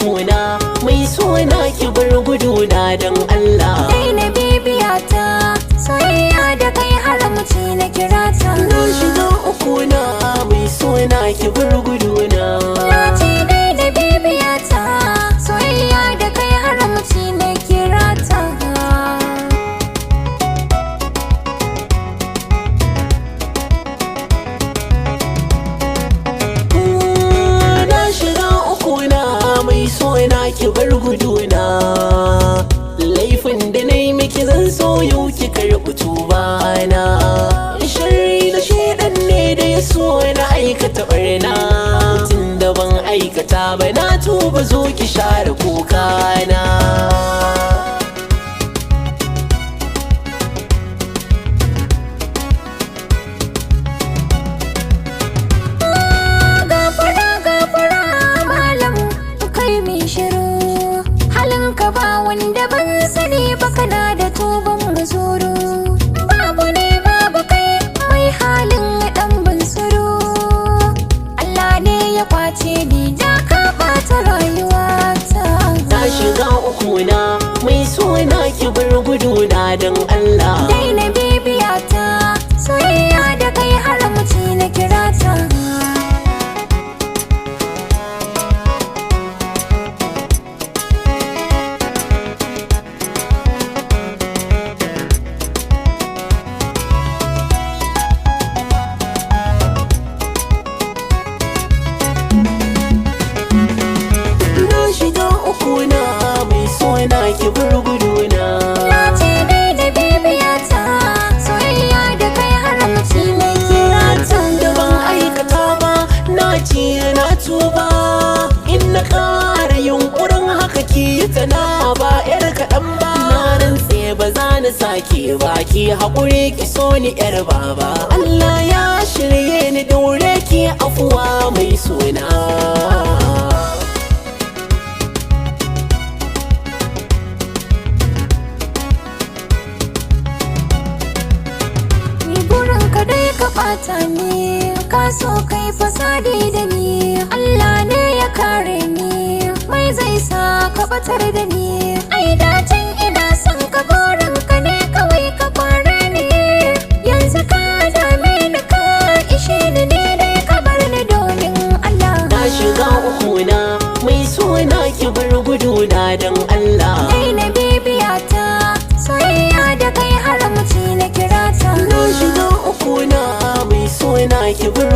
uku na mai suna ki bar guduna dan Allah. Daina bibiyata soyayya da kai haramci na kirata. Na shiga uku na mai suna ki bar guduna. Na ce daina bibiyata soyayya da kai haramci na kirata. Na shiga uku na mai suna ki bar guduna. Laifin da na yi miki zan so yau ki karɓi tubana. Sharri da shaidan ne da ya so na aikata barna. Tun da ban aikata ba na tuba zo ki share kukana. Gafara malam kai mai shiru, halinka ba wanda ban sani ba, kana da tuban mazuru. Babu ne babu kai mai halin dan bansuru. Allah ne ya kwace ni da ka bata rayuwata. Na shiga uku na mai suna ki bar guduna dan Allah. Daina bibiyata soyayya da kai haramci na kirata. Na shiga uku na mai suna ki bar guduna. Na ce daina bibiyata soyayya da kai haramci na kirata. Da ban aikata ba na ce na tuba. In na ƙara yunkurin haka ki ta na ba yar kaɗan ba. Na rantse ba za na sake ba, ki haƙuri ki so ni yar baba. Allah ya shirye ni daure ki afuwa mai suna. Ka dai ka ɓata ni, ka so kai fasadi da ni. Allah ne ya kare ni, mai zai sa ka batar da ni. Ai dacin ina son ka, burin ka ne kawai ka fara ni. Yanzu ka dame ni ka ishe ni ne dai ka bar ni domin Allah. Na shiga uku na mai suna ki bar guduna dan Allah. Daina bibiyata soyayya da kai haramci na kirata. Na shiga uku na mai suna ki bar